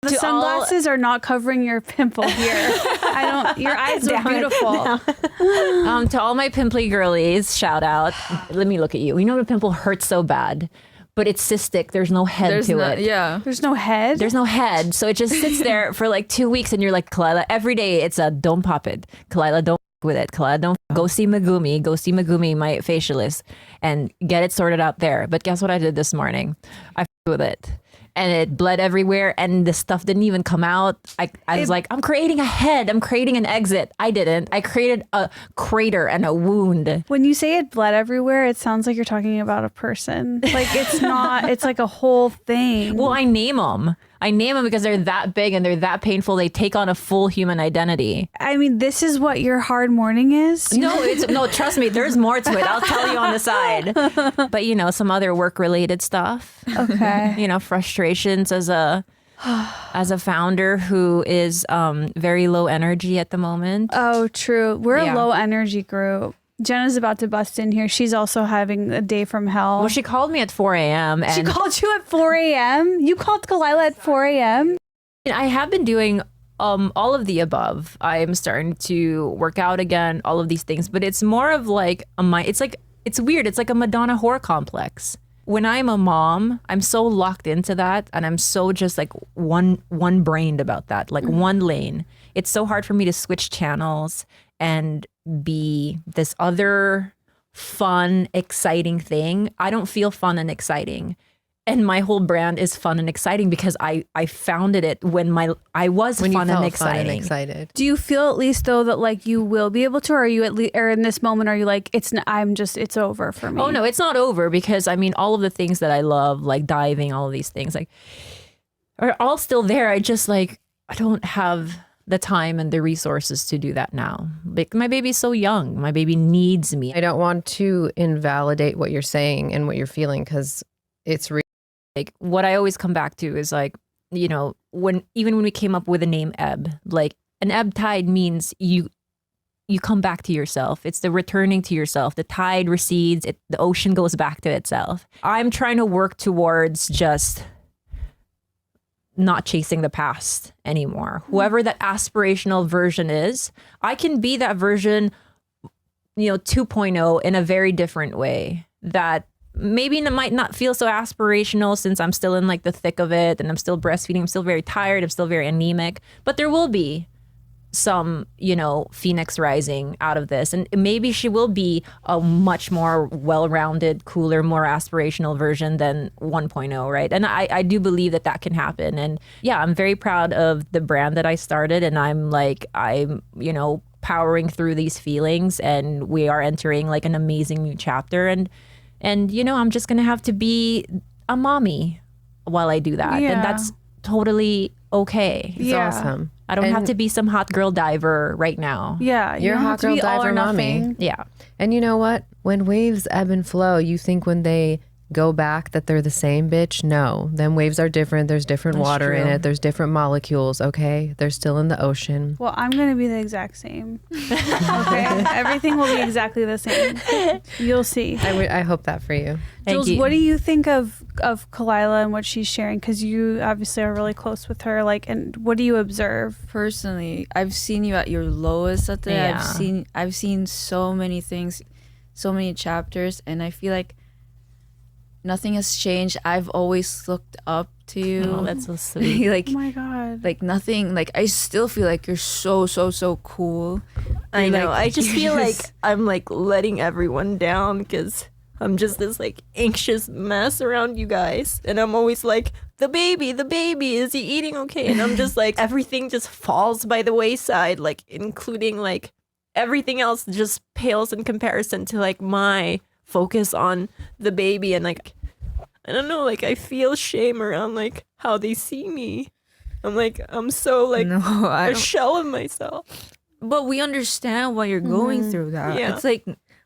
The sunglasses are not covering your pimple here. Your eyes are beautiful. To all my pimply girlies, shout out. Let me look at you. You know the pimple hurts so bad, but it's cystic. There's no head to it. Yeah. There's no head? There's no head. So it just sits there for like 2 weeks and you're like, Khalyla, every day it's a don't pop it. Khalyla, don't with it. Khalyla, don't go see Megumi, my facialist, and get it sorted out there. But guess what I did this morning? I with it. And it bled everywhere and the stuff didn't even come out. I was like, I'm creating a head. I'm creating an exit. I didn't. I created a crater and a wound. When you say it bled everywhere, it sounds like you're talking about a person. Like it's not, it's like a whole thing. Well, I name them. I name them because they're that big and they're that painful. They take on a full human identity. I mean, this is what your hard morning is? No, trust me, there's more to it. I'll tell you on the side. But, you know, some other work-related stuff. Okay. You know, frustrations as a founder who is very low energy at the moment. Oh, true. We're a low energy group. Jenna's about to bust in here. She's also having a day from hell. Well, she called me at 4 a.m. She called you at 4 a.m.? You called Khalyla at 4 a.m.? I have been doing all of the above. I'm starting to work out again, all of these things. But it's more of like, it's weird. It's like a Madonna whore complex. When I'm a mom, I'm so locked into that. And I'm so just like one-brained about that, like one lane. It's so hard for me to switch channels and be this other fun, exciting thing. I don't feel fun and exciting. And my whole brand is fun and exciting because I founded it when I was fun and exciting. Do you feel at least though that like you will be able to, or are you at least, or in this moment, are you like, it's over for me? Oh no, it's not over because I mean, all of the things that I love, like diving, all of these things like are all still there. I just like, I don't have the time and the resources to do that now. Like my baby's so young. My baby needs me. I don't want to invalidate what you're saying and what you're feeling because it's like what I always come back to is like, you know, even when we came up with the name ebb, like an ebb tide means you come back to yourself. It's the returning to yourself. The tide recedes, the ocean goes back to itself. I'm trying to work towards just not chasing the past anymore. Whoever that aspirational version is, I can be that version, you know, 2.0 in a very different way that maybe it might not feel so aspirational since I'm still in like the thick of it and I'm still breastfeeding. I'm still very tired. I'm still very anemic, but there will be some, you know, phoenix rising out of this. And maybe she will be a much more well-rounded, cooler, more aspirational version than 1.0, right? And I do believe that can happen. And yeah, I'm very proud of the brand that I started. And I'm, you know, powering through these feelings. And we are entering like an amazing new chapter. And you know, I'm just going to have to be a mommy while I do that. Yeah. And that's totally okay. It's awesome. I don't have to be some hot girl diver right now. Yeah, you're a hot girl diver mommy. Yeah. And you know what? When waves ebb and flow, you think when they go back that they're the same, bitch? No. Then waves are different. There's different water in it. There's different molecules, okay? They're still in the ocean. Well, I'm going to be the exact same. Okay? Everything will be exactly the same. You'll see. I hope that for you. Jules, what do you think of Khalyla and what she's sharing? Because you obviously are really close with her. Like, and what do you observe? Personally, I've seen you at your lowest at the I've seen so many things, so many chapters, and I feel like nothing has changed. I've always looked up to you. Oh, that's so sweet. Like, oh my God. Like nothing, like I still feel like you're so cool. I know. Like, I just feel like I'm like letting everyone down because I'm just this like anxious mess around you guys. And I'm always like, the baby, is he eating okay? And I'm just like, everything just falls by the wayside, like including like everything else just pales in comparison to like my focus on the baby. And like, I don't know, like I feel shame around like how they see me. I'm like, I'm so like a shell of myself. But we understand why you're going through that. Yeah. It's like,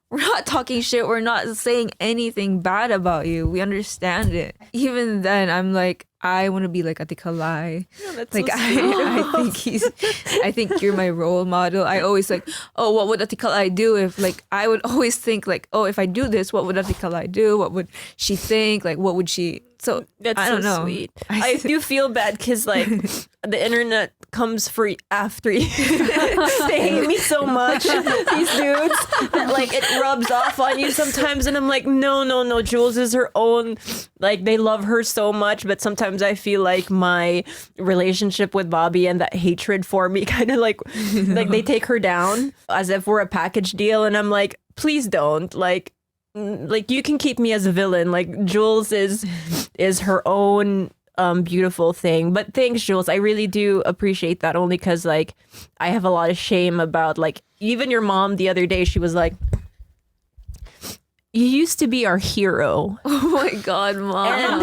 we're not talking shit. We're not saying anything bad about you. We understand it. Even then, I'm like, I want to be like Ate Kalai. Yeah, that's like so I think you're my role model. I always like, oh, what would Ate Kalai do if like I would always think like, oh, if I do this, what would Ate Kalai do? What would she think? Like, what would she So That's I don't so know. sweet. I do feel bad because like the internet comes for after you. They hate me so much, these dudes, that like it rubs off on you sometimes. And I'm like, no. Jules is her own. Like they love her so much, but sometimes I feel like my relationship with Bobby and that hatred for me kind of like they take her down as if we're a package deal. And I'm like, please don't like you can keep me as a villain. Like Jules is her own beautiful thing. But thanks, Jules. I really do appreciate that, only because like I have a lot of shame about like even your mom the other day, she was like, you used to be our hero. Oh my God, Mom. And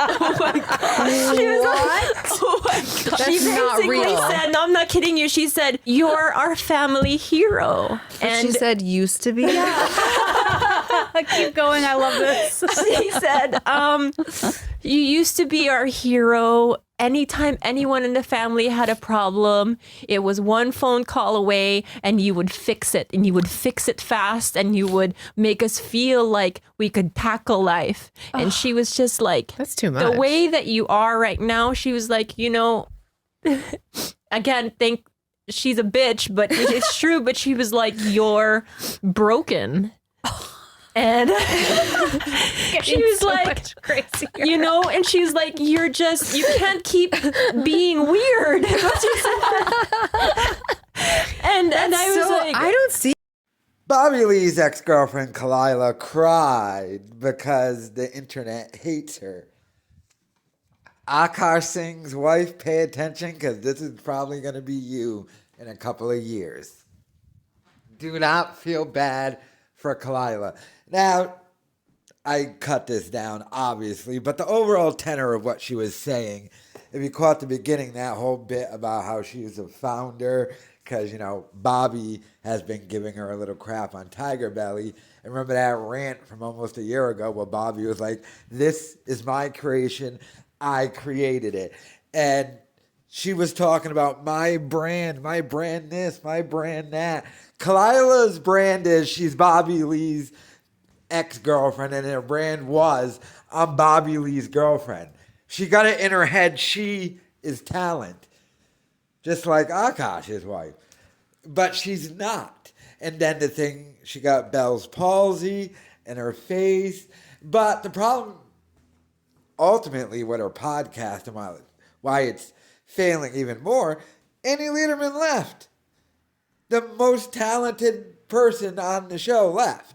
oh my God. She was like, oh my God. That's She not basically real. said, no, I'm not kidding you. She said, you're our family hero. But she said used to be. Keep going. I love this. She said, you used to be our hero. Anytime anyone in the family had a problem, it was one phone call away and you would fix it, and you would fix it fast, and you would make us feel like we could tackle life. And she was just like, That's too much. the way that you are right now, she was like, you know, again, she's a bitch, but it's true. But she was like, you're broken. And she was like, crazy. you know, and she's like, you can't keep being weird. And I was like, I don't see. Bobby Lee's ex-girlfriend Khalyla cried because the internet hates her. Akash Singh's wife, pay attention because this is probably going to be you in a couple of years. Do not feel bad for Khalyla. Now, I cut this down, obviously, but the overall tenor of what she was saying, if you caught the beginning, that whole bit about how she is a founder, because, you know, Bobby has been giving her a little crap on Tigerbelly. And remember that rant from almost a year ago where Bobby was like, this is my creation, I created it. And she was talking about my brand this, my brand that. Khalyla's brand is she's Bobby Lee's ex-girlfriend, and her brand was, I'm Bobby Lee's girlfriend. She got it in her head she is talent, just like Akash's wife, but she's not. And then the thing, she got Bell's palsy in her face. But the problem ultimately with her podcast and why it's failing even more, Annie Lederman left. The most talented person on the show left.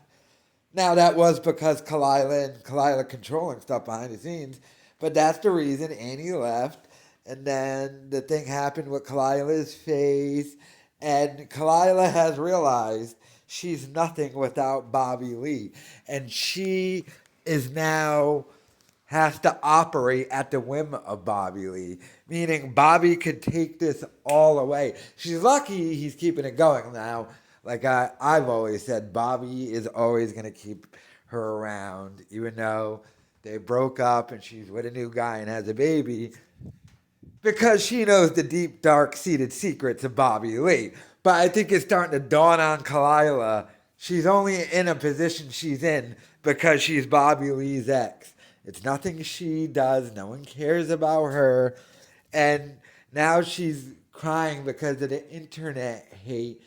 Now, that was because Khalyla controlling stuff behind the scenes, but that's the reason Annie left. And then the thing happened with Khalyla's face, and Khalyla has realized she's nothing without Bobby Lee. And she is now has to operate at the whim of Bobby Lee, meaning Bobby could take this all away. She's lucky he's keeping it going now. Like I've always said, Bobby is always going to keep her around, even though they broke up and she's with a new guy and has a baby, because she knows the deep, dark-seated secrets of Bobby Lee. But I think it's starting to dawn on Khalyla, she's only in a position she's in because she's Bobby Lee's ex. It's nothing she does. No one cares about her. And now she's crying because of the internet hate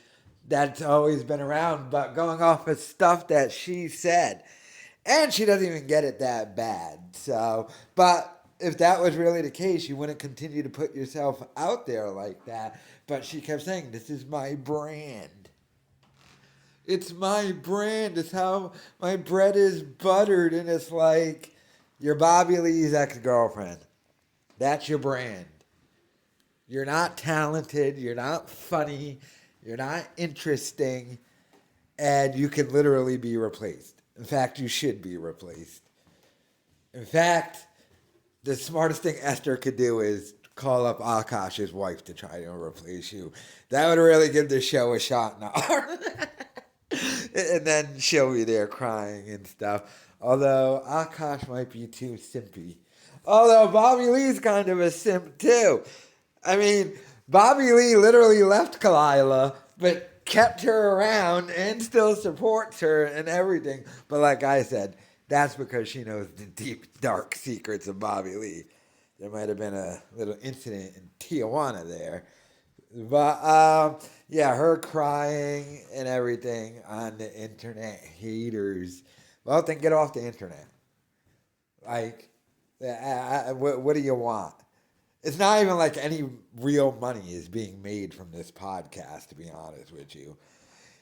that's always been around, but going off of stuff that she said. And she doesn't even get it that bad. So, but if that was really the case, you wouldn't continue to put yourself out there like that. But she kept saying, this is my brand. It's my brand. It's how my bread is buttered. And it's like, you're Bobby Lee's ex-girlfriend. That's your brand. You're not talented. You're not funny. You're not interesting, and you can literally be replaced. In fact, you should be replaced. In fact, the smartest thing Esther could do is call up Akash's wife to try to replace you. That would really give the show a shot in the arm. And then she'll be there crying and stuff. Although Akash might be too simpy. Although Bobby Lee's kind of a simp too. I mean, Bobby Lee literally left Khalyla, but kept her around and still supports her and everything. But like I said, that's because she knows the deep, dark secrets of Bobby Lee. There might have been a little incident in Tijuana there. But, yeah, her crying and everything on the internet, haters. Well, then get off the internet. Like, what do you want? It's not even like any real money is being made from this podcast, to be honest with you.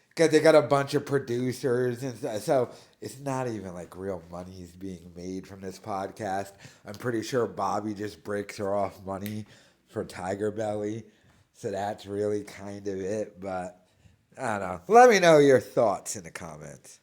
Because they got a bunch of producers and stuff. So it's not even like real money is being made from this podcast. I'm pretty sure Bobby just breaks her off money for Tigerbelly. So that's really kind of it. But I don't know. Let me know your thoughts in the comments.